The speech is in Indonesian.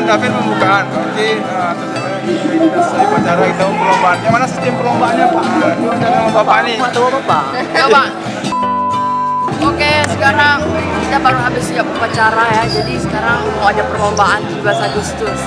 David pembukaan. Oke, kita selesai upacara, kita mau perlombaan. Yang mana sistem perlombaannya Pak? Itu ada Bapak nih. Bapak. Ya Pak. Oke, sekarang kita baru habis siap upacara ya. Jadi sekarang mau ada perlombaan 17 Agustus.